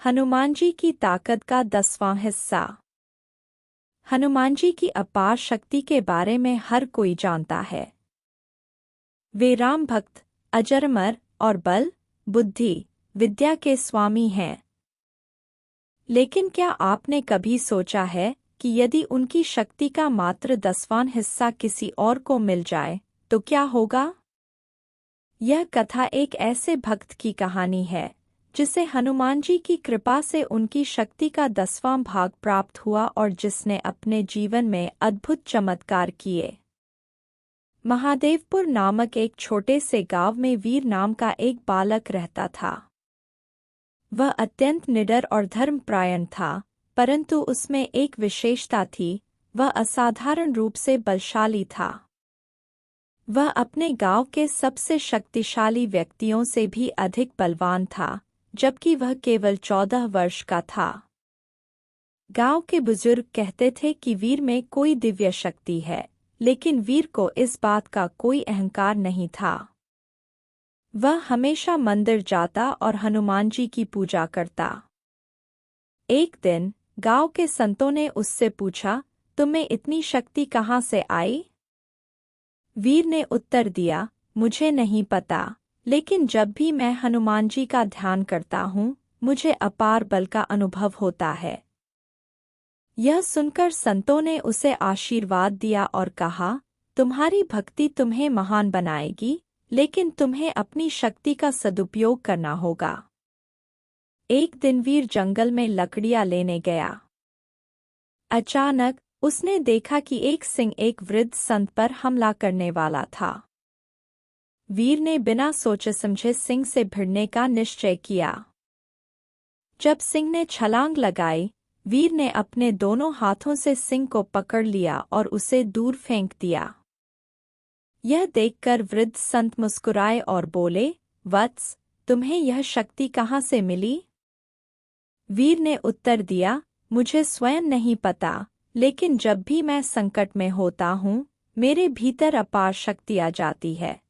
हनुमान जी की ताकत का 10वां हिस्सा। हनुमान जी की अपार शक्ति के बारे में हर कोई जानता है। वे राम भक्त, अजरमर और बल, बुद्धि, विद्या के स्वामी हैं। लेकिन क्या आपने कभी सोचा है कि यदि उनकी शक्ति का मात्र 10वां हिस्सा किसी और को मिल जाए तो क्या होगा? यह कथा एक ऐसे भक्त की कहानी है जिसे हनुमान जी की कृपा से उनकी शक्ति का 10वां भाग प्राप्त हुआ और जिसने अपने जीवन में अद्भुत चमत्कार किए। महादेवपुर नामक एक छोटे से गांव में वीर नाम का एक बालक रहता था। वह अत्यंत निडर और धर्मपरायण था, परंतु उसमें एक विशेषता थी, वह असाधारण रूप से बलशाली था। वह अपने गांव के सबसे शक्तिशाली व्यक्तियों से भी अधिक बलवान था, जबकि वह केवल 14 वर्ष का था। गांव के बुजुर्ग कहते थे कि वीर में कोई दिव्य शक्ति है, लेकिन वीर को इस बात का कोई अहंकार नहीं था। वह हमेशा मंदिर जाता और हनुमान जी की पूजा करता। एक दिन गांव के संतों ने उससे पूछा, तुम्हें इतनी शक्ति कहाँ से आई? वीर ने उत्तर दिया, मुझे नहीं पता, लेकिन जब भी मैं हनुमान जी का ध्यान करता हूँ, मुझे अपार बल का अनुभव होता है। यह सुनकर संतों ने उसे आशीर्वाद दिया और कहा, तुम्हारी भक्ति तुम्हें महान बनाएगी, लेकिन तुम्हें अपनी शक्ति का सदुपयोग करना होगा। एक दिन वीर जंगल में लकड़ियां लेने गया। अचानक उसने देखा कि एक सिंह एक वृद्ध संत पर हमला करने वाला था। वीर ने बिना सोचे समझे सिंह से भिड़ने का निश्चय किया। जब सिंह ने छलांग लगाई, वीर ने अपने दोनों हाथों से सिंह को पकड़ लिया और उसे दूर फेंक दिया। यह देखकर वृद्ध संत मुस्कुराए और बोले, वत्स, तुम्हें यह शक्ति कहाँ से मिली? वीर ने उत्तर दिया, मुझे स्वयं नहीं पता, लेकिन जब भी मैं संकट में होता हूँ, मेरे भीतर अपार शक्ति आ जाती है।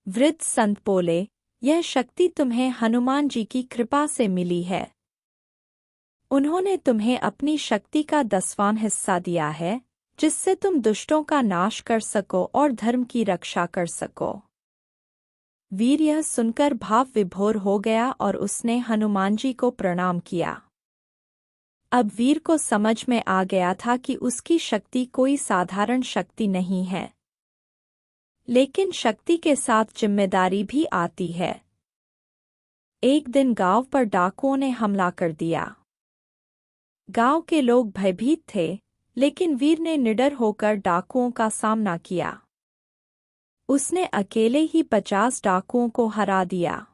वृद्ध संत बोले, यह शक्ति तुम्हें हनुमान जी की कृपा से मिली है। उन्होंने तुम्हें अपनी शक्ति का 10वां हिस्सा दिया है, जिससे तुम दुष्टों का नाश कर सको और धर्म की रक्षा कर सको। वीर यह सुनकर भाव विभोर हो गया और उसने हनुमान जी को प्रणाम किया। अब वीर को समझ में आ गया था कि उसकी शक्ति कोई साधारण शक्ति नहीं है, लेकिन शक्ति के साथ जिम्मेदारी भी आती है। एक दिन गांव पर डाकुओं ने हमला कर दिया। गांव के लोग भयभीत थे, लेकिन वीर ने निडर होकर डाकुओं का सामना किया। उसने अकेले ही 50 डाकुओं को हरा दिया।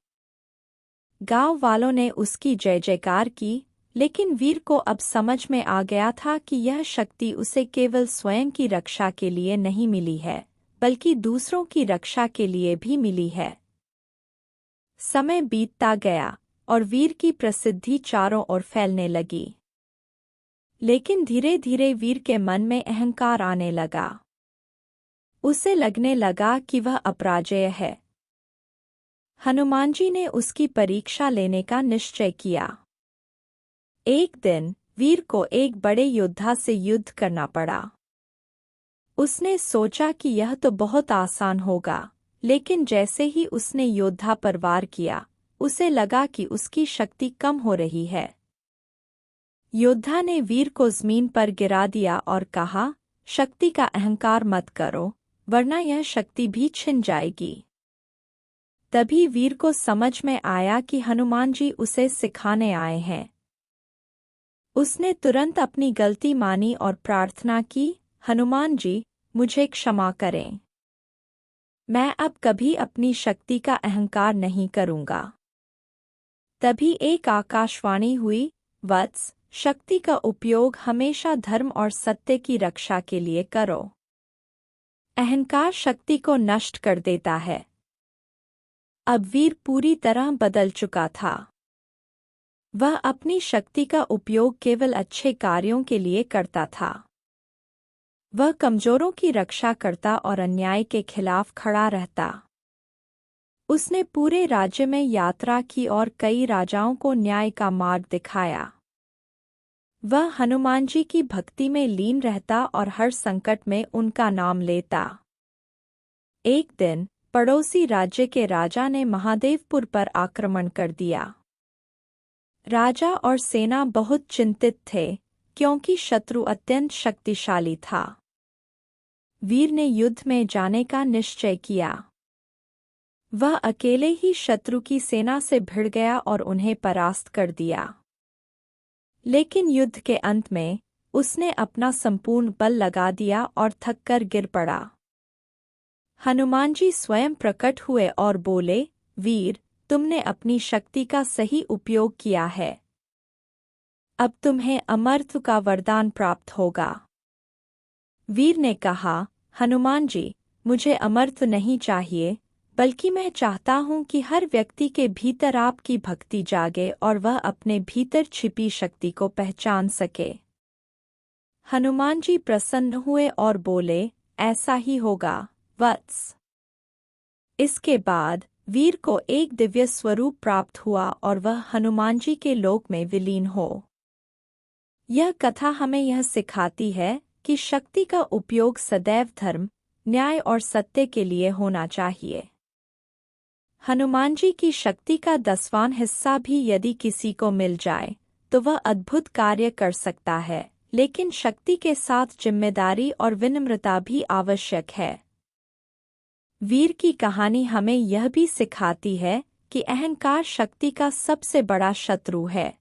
गांव वालों ने उसकी जय जयकार की, लेकिन वीर को अब समझ में आ गया था कि यह शक्ति उसे केवल स्वयं की रक्षा के लिए नहीं मिली है, बल्कि दूसरों की रक्षा के लिए भी मिली है। समय बीतता गया और वीर की प्रसिद्धि चारों ओर फैलने लगी। लेकिन धीरे धीरे वीर के मन में अहंकार आने लगा। उसे लगने लगा कि वह अपराजेय है। हनुमान जी ने उसकी परीक्षा लेने का निश्चय किया। एक दिन वीर को एक बड़े योद्धा से युद्ध करना पड़ा। उसने सोचा कि यह तो बहुत आसान होगा, लेकिन जैसे ही उसने योद्धा पर वार किया, उसे लगा कि उसकी शक्ति कम हो रही है। योद्धा ने वीर को जमीन पर गिरा दिया और कहा, शक्ति का अहंकार मत करो, वरना यह शक्ति भी छिन जाएगी। तभी वीर को समझ में आया कि हनुमान जी उसे सिखाने आए हैं। उसने तुरंत अपनी गलती मानी और प्रार्थना की, हनुमान जी, मुझे क्षमा करें। मैं अब कभी अपनी शक्ति का अहंकार नहीं करूंगा। तभी एक आकाशवाणी हुई, वत्स, शक्ति का उपयोग हमेशा धर्म और सत्य की रक्षा के लिए करो। अहंकार शक्ति को नष्ट कर देता है। अब वीर पूरी तरह बदल चुका था। वह अपनी शक्ति का उपयोग केवल अच्छे कार्यों के लिए करता था। वह कमजोरों की रक्षा करता और अन्याय के खिलाफ खड़ा रहता। उसने पूरे राज्य में यात्रा की और कई राजाओं को न्याय का मार्ग दिखाया। वह हनुमान जी की भक्ति में लीन रहता और हर संकट में उनका नाम लेता। एक दिन पड़ोसी राज्य के राजा ने महादेवपुर पर आक्रमण कर दिया। राजा और सेना बहुत चिंतित थे क्योंकि शत्रु अत्यंत शक्तिशाली था। वीर ने युद्ध में जाने का निश्चय किया। वह अकेले ही शत्रु की सेना से भिड़ गया और उन्हें परास्त कर दिया। लेकिन युद्ध के अंत में उसने अपना संपूर्ण बल लगा दिया और थककर गिर पड़ा। हनुमान जी स्वयं प्रकट हुए और बोले, वीर, तुमने अपनी शक्ति का सही उपयोग किया है। अब तुम्हें अमरत्व का वरदान प्राप्त होगा। वीर ने कहा, हनुमान जी, मुझे अमरत्व नहीं चाहिए, बल्कि मैं चाहता हूँ कि हर व्यक्ति के भीतर आपकी भक्ति जागे और वह अपने भीतर छिपी शक्ति को पहचान सके। हनुमान जी प्रसन्न हुए और बोले, ऐसा ही होगा वत्स। इसके बाद वीर को एक दिव्य स्वरूप प्राप्त हुआ और वह हनुमान जी के लोक में विलीन हो। यह कथा हमें यह सिखाती है कि शक्ति का उपयोग सदैव धर्म, न्याय और सत्य के लिए होना चाहिए। हनुमान जी की शक्ति का 10वां हिस्सा भी यदि किसी को मिल जाए तो वह अद्भुत कार्य कर सकता है, लेकिन शक्ति के साथ जिम्मेदारी और विनम्रता भी आवश्यक है। वीर की कहानी हमें यह भी सिखाती है कि अहंकार शक्ति का सबसे बड़ा शत्रु है।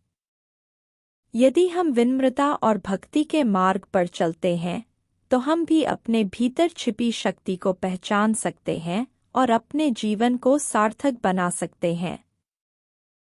यदि हम विनम्रता और भक्ति के मार्ग पर चलते हैं तो हम भी अपने भीतर छिपी शक्ति को पहचान सकते हैं और अपने जीवन को सार्थक बना सकते हैं।